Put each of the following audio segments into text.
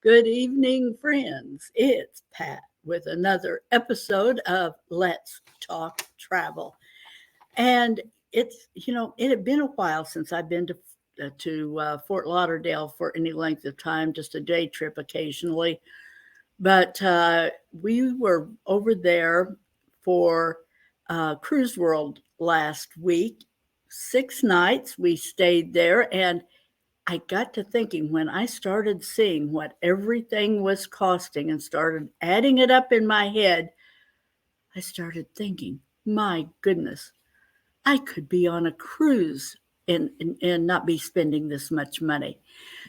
Good evening, friends. It's Pat with another episode of Let's Talk Travel. And it had been a while since I've been to Fort Lauderdale for any length of time, just a day trip occasionally. But we were over there for Cruise World last week. 6 nights we stayed there, and I got to thinking when I started seeing what everything was costing and started adding it up in my head, I started thinking, my goodness, I could be on a cruise and not be spending this much money.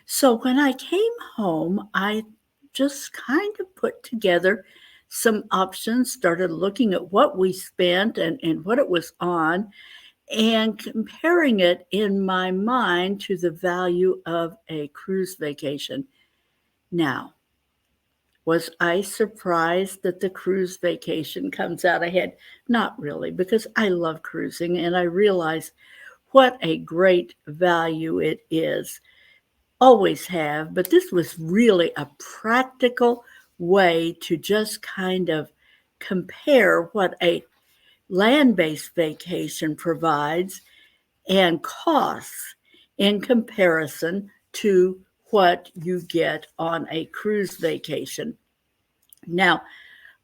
So when I came home, I just kind of put together some options, started looking at what we spent and what it was on, and comparing it in my mind to the value of a cruise vacation. Now, was I surprised that the cruise vacation comes out ahead? Not really, because I love cruising and I realize what a great value it is. Always have, but this was really a practical way to just kind of compare what a land based vacation provides and costs in comparison to what you get on a cruise vacation. Now,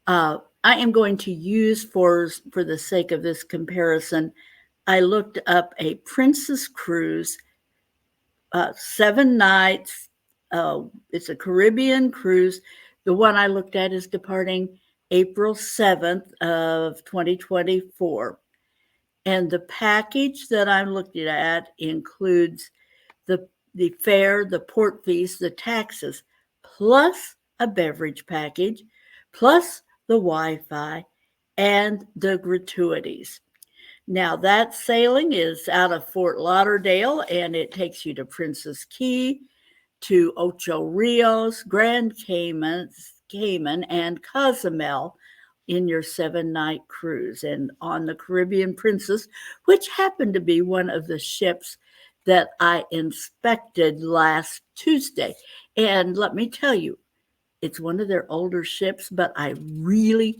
I am going to use for the sake of this comparison. I looked up a Princess Cruise, 7 nights. It's a Caribbean cruise. The one I looked at is departing April 7th of 2024. And the package that I'm looking at includes the the fare, the port fees, the taxes, plus a beverage package, plus the Wi-Fi and the gratuities. Now that sailing is out of Fort Lauderdale and it takes you to Princess Key, to Ocho Rios, Cayman, and Cozumel in your 7 night cruise. And on the Caribbean Princess, which happened to be one of the ships that I inspected last Tuesday. And let me tell you, it's one of their older ships, but I really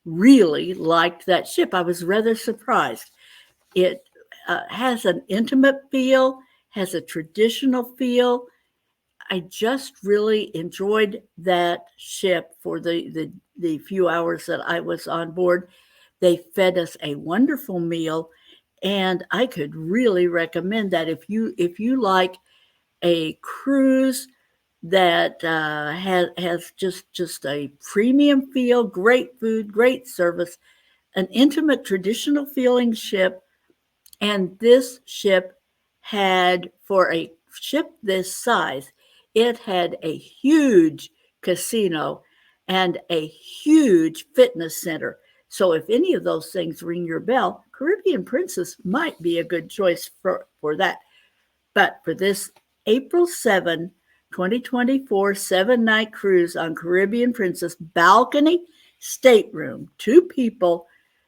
liked that ship. I was rather surprised. It has an intimate feel, has a traditional feel. I just really enjoyed that ship for the few hours that I was on board. They fed us a wonderful meal, and I could really recommend that if you like a cruise that has just a premium feel, great food, great service, an intimate traditional feeling ship. And this ship had, for a ship this size, it had a huge casino and a huge fitness center. So if any of those things ring your bell, Caribbean Princess might be a good choice for that. But for this April 7, 2024 7 night cruise on Caribbean Princess, balcony, stateroom, 2 people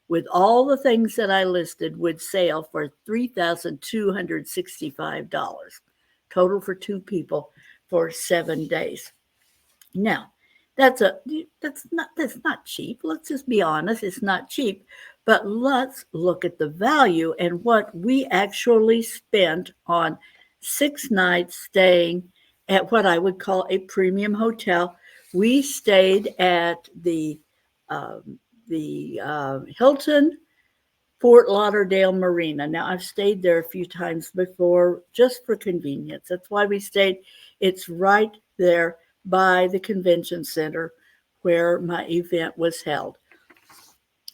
with all the things that I listed would sail for $3,265 total for 2 people for 7 days. Now, that's a that's not cheap. Let's just be honest, it's not cheap. But let's look at the value and what we actually spent on 6 nights staying at what I would call a premium hotel. We stayed at the Hilton Fort Lauderdale Marina. Now, I've stayed there a few times before just for convenience. That's why we stayed. It's right there by the convention center where my event was held.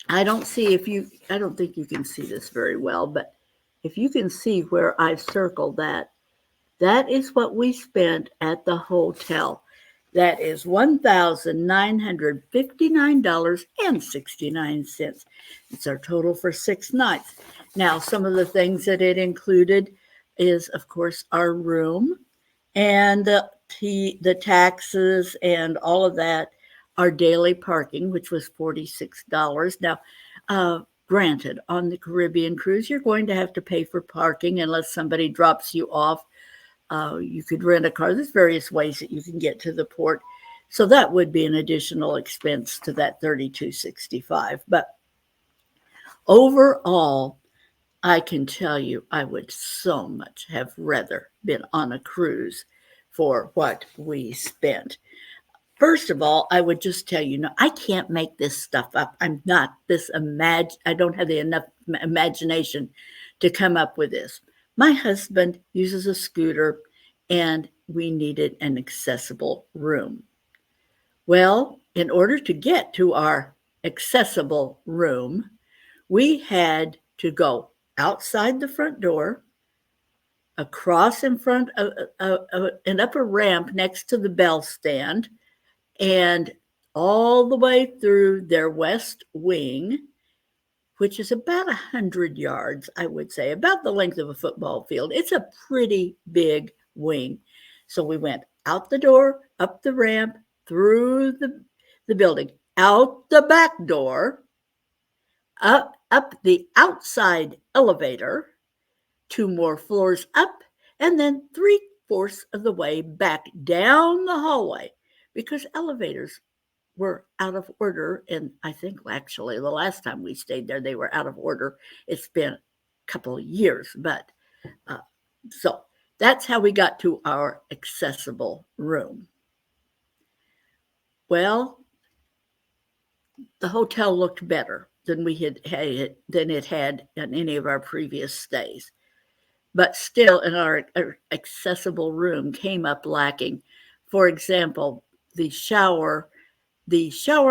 I don't think you can see this very well, but if you can see where I've circled that, that is what we spent at the hotel. That is $1,959.69. It's our total for 6 nights. Now, some of the things that it included is, of course, our room and the taxes and all of that. Our daily parking, which was $46. Now, granted, on the Caribbean cruise, you're going to have to pay for parking unless somebody drops you off You could rent a car. There's various ways that you can get to the port. So that would be an additional expense to that 3265. But overall, I can tell you I would so much have rather been on a cruise for what we spent. First of all, I would just tell you, no, I can't make this stuff up. I'm not this I don't have the enough imagination to come up with this. My husband uses a scooter and we needed an accessible room. Well, in order to get to our accessible room, we had to go outside the front door, across in front of and up a ramp next to the bell stand, and all the way through their west wing, which is about 100 yards, I would say, about the length of a football field. It's a pretty big wing. So we went out the door, up the ramp, through the building, out the back door, up the outside elevator, 2 more floors up, and then 3/4 of the way back down the hallway, because elevators were out of order. And I think actually the last time we stayed there, they were out of order. It's been a couple of years, but so that's how we got to our accessible room. Well, the hotel looked better than than it had in any of our previous stays. But still, in our accessible room came up lacking. For example, the shower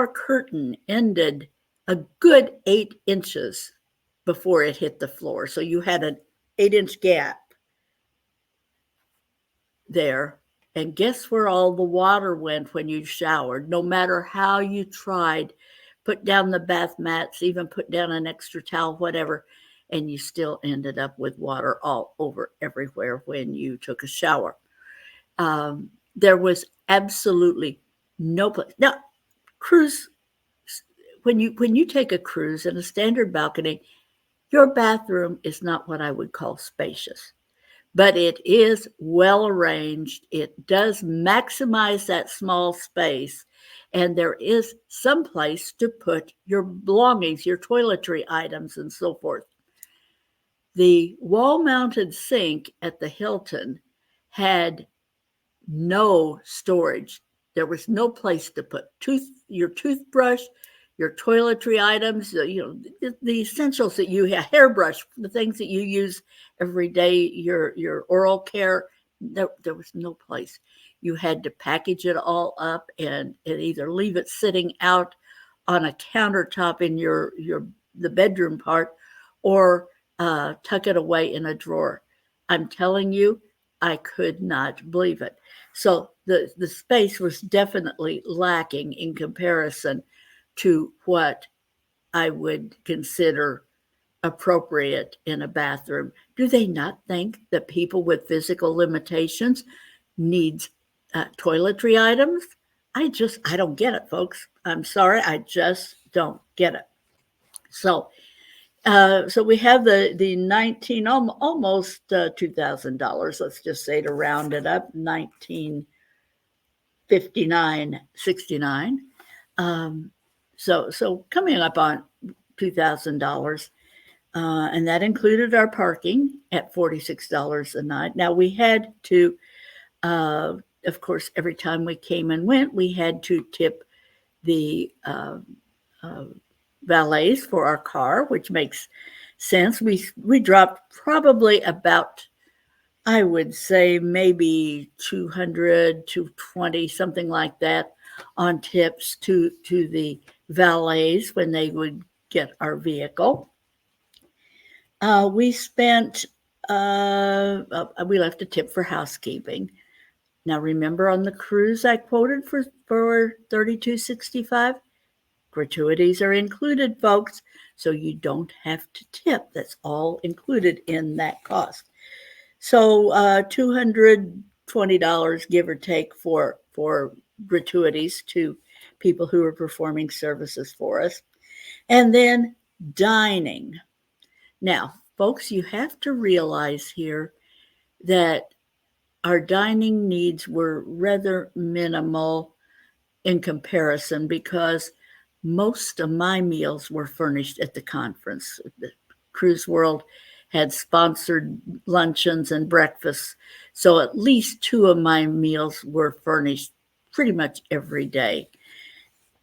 curtain ended a good 8 inches before it hit the floor. So you had an 8-inch gap there. And guess where all the water went when you showered? No matter how you tried, put down the bath mats, even put down an extra towel, whatever, and you still ended up with water all over everywhere when you took a shower. There was absolutely no place. Now, cruise, when you take a cruise in a standard balcony, your bathroom is not what I would call spacious, but it is well arranged. It does maximize that small space, and there is some place to put your belongings, your toiletry items, and so forth. The wall-mounted sink at the Hilton had no storage. There was no place to put your toothbrush, your toiletry items, the essentials that you have, hairbrush, the things that you use every day, your oral care. There was no place. You had to package it all up and either leave it sitting out on a countertop in the bedroom part, or tuck it away in a drawer. I'm telling you, I could not believe it. So the space was definitely lacking in comparison to what I would consider appropriate in a bathroom. Do they not think that people with physical limitations needs toiletry items? I don't get it, folks. I'm sorry, I just don't get it. So we have the 19, almost $2,000. Let's just say, to round it up, 1959.69. So coming up on $2,000, and that included our parking at $46 a night. Now we had to, of course, every time we came and went, we had to tip the valets for our car, which makes sense. We dropped probably about, I would say, maybe 200, 220, something like that, on tips to the valets when they would get our vehicle. We spent, we left a tip for housekeeping. Now, remember on the cruise I quoted for $32.65? Gratuities are included, folks, so you don't have to tip. That's all included in that cost. So $220, give or take, for gratuities to people who are performing services for us. And then dining. Now, folks, you have to realize here that our dining needs were rather minimal in comparison because most of my meals were furnished at the conference. The Cruise World had sponsored luncheons and breakfasts, so at least two of my meals were furnished pretty much every day.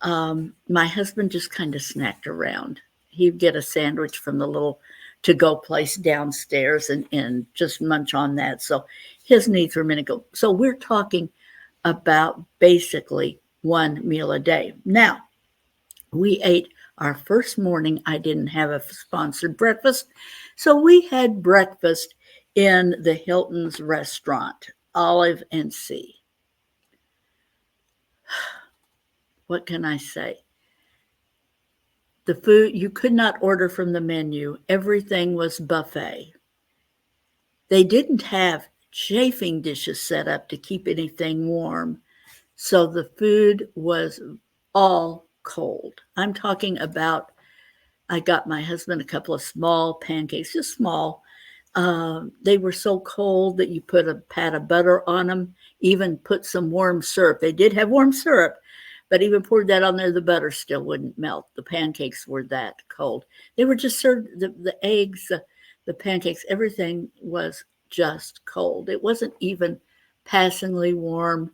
My husband just kind of snacked around. He'd get a sandwich from the little to go place downstairs and just munch on that. So his needs were minimal. So we're talking about basically one meal a day. Now, we ate our first morning. I didn't have a sponsored breakfast. So we had breakfast in the Hilton's restaurant, Olive and Sea. What can I say? The food, you could not order from the menu. Everything was buffet. They didn't have chafing dishes set up to keep anything warm. So the food was all cold. I'm talking about, I got my husband a couple of small pancakes, just small. They were so cold that you put a pat of butter on them, even put some warm syrup. They did have warm syrup, but even poured that on there, the butter still wouldn't melt. The pancakes were that cold. They were just served, the eggs, the pancakes, everything was just cold. It wasn't even passingly warm.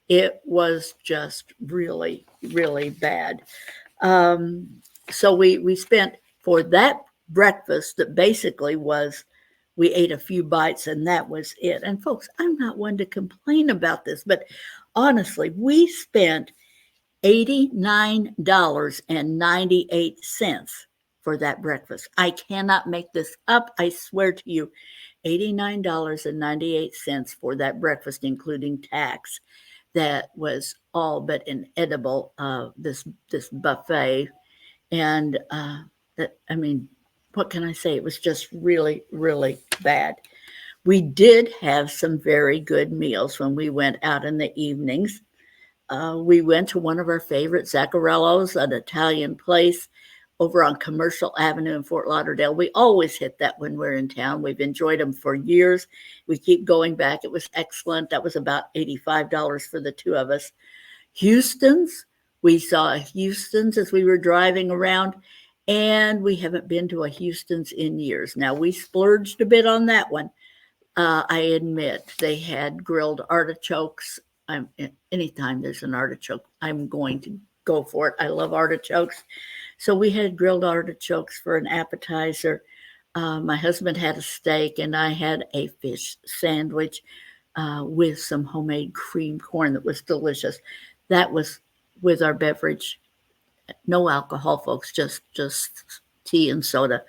It was just really, really bad. Um, so we spent for that breakfast that basically was, we ate a few bites and that was it. And folks, I'm not one to complain about this, but honestly, we spent $89.98 for that breakfast. I cannot make this up. I swear to you, $89.98 for that breakfast, including tax. That was all but inedible. This buffet, and that, I mean, what can I say? It was just really, really bad. We did have some very good meals when we went out in the evenings. We went to one of our favorite Zaccarello's, an Italian place over on Commercial Avenue in Fort Lauderdale. We always hit that when we're in town. We've enjoyed them for years. We keep going back. It was excellent. That was about $85 for the two of us. Houston's, we saw Houston's as we were driving around, and we haven't been to a Houston's in years. Now, we splurged a bit on that one. I admit they had grilled artichokes. Anytime there's an artichoke, I'm going to go for it. I love artichokes. So we had grilled artichokes for an appetizer. My husband had a steak, and I had a fish sandwich with some homemade cream corn that was delicious. That was with our beverage. No alcohol, folks, just tea and soda.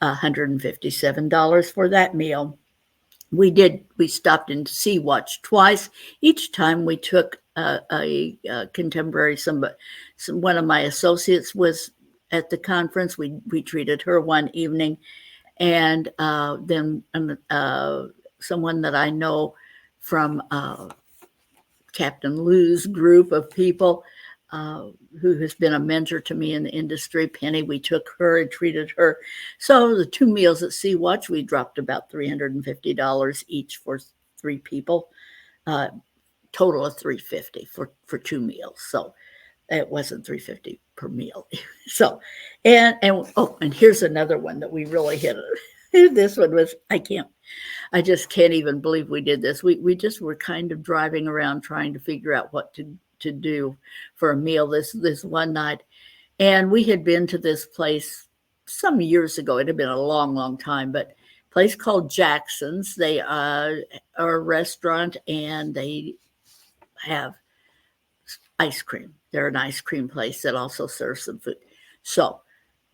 $157 for that meal. We stopped in Sea Watch twice. Each time we took a contemporary, one of my associates was at the conference. We treated her one evening, and then someone that I know from Captain Lou's group of people, who has been a mentor to me in the industry, Penny. We took her and treated her. So the two meals at Sea Watch, we dropped about $350 each for three people. Total of $350 for two meals. So it wasn't $350 per meal. So and here's another one that we really hit. This one was, I just can't even believe we did this. We just were kind of driving around trying to figure out what to do for a meal this one night. And we had been to this place some years ago. It had been a long, long time, but a place called Jackson's. They are a restaurant, and they have ice cream. They're an ice cream place that also serves some food. So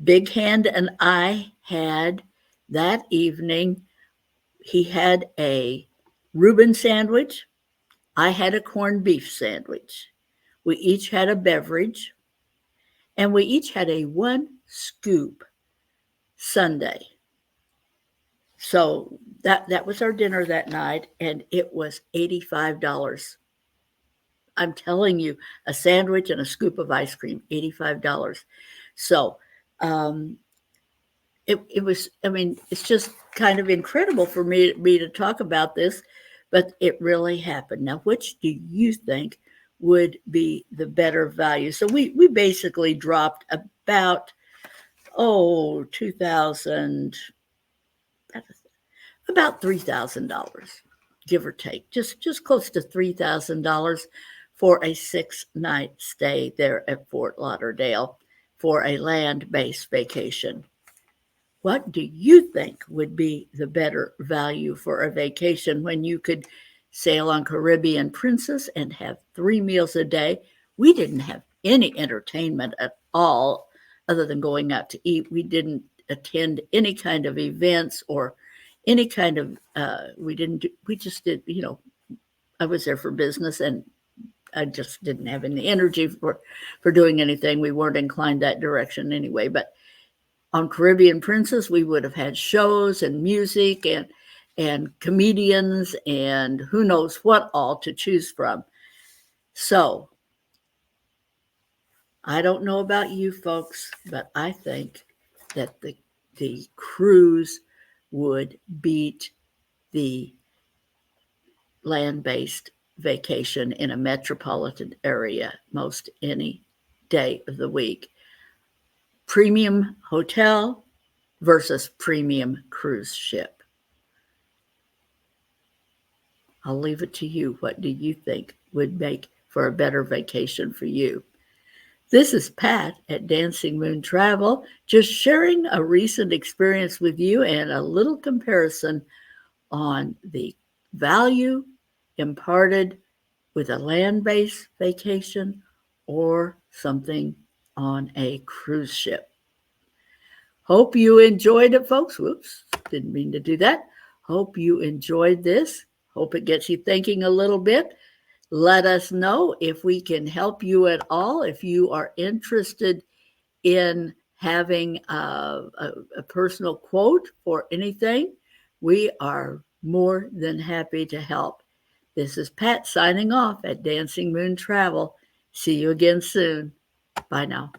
Big Hand and I had that evening, he had a Reuben sandwich. I had a corned beef sandwich. We each had a beverage, and we each had a one scoop sundae. So that was our dinner that night, and it was $85. I'm telling you, a sandwich and a scoop of ice cream, $85. So it was, I mean, it's just kind of incredible for me to talk about this but it really happened. Now, which do you think would be the better value? So we basically dropped about, 2000, about $3,000, give or take, just close to $3,000 for a 6-night stay there at Fort Lauderdale for a land-based vacation. What do you think would be the better value for a vacation when you could sail on Caribbean Princess and have 3 meals a day? We didn't have any entertainment at all other than going out to eat. We didn't attend any kind of events or any kind of, we just did, I was there for business, and I just didn't have any energy for doing anything. We weren't inclined that direction anyway. But on Caribbean Princess, we would have had shows and music and comedians and who knows what all to choose from. So I don't know about you folks, but I think that the cruise would beat the land-based vacation in a metropolitan area most any day of the week. Premium hotel versus premium cruise ship. I'll leave it to you. What do you think would make for a better vacation for you? This is Pat at Dancing Moon Travel, just sharing a recent experience with you and a little comparison on the value imparted with a land-based vacation or something on a cruise ship. Hope you enjoyed it, folks. Whoops, didn't mean to do that. Hope you enjoyed this. Hope it gets you thinking a little bit. Let us know if we can help you at all. If you are interested in having a personal quote for anything, we are more than happy to help. This is Pat signing off at Dancing Moon Travel. See you again soon. Bye now.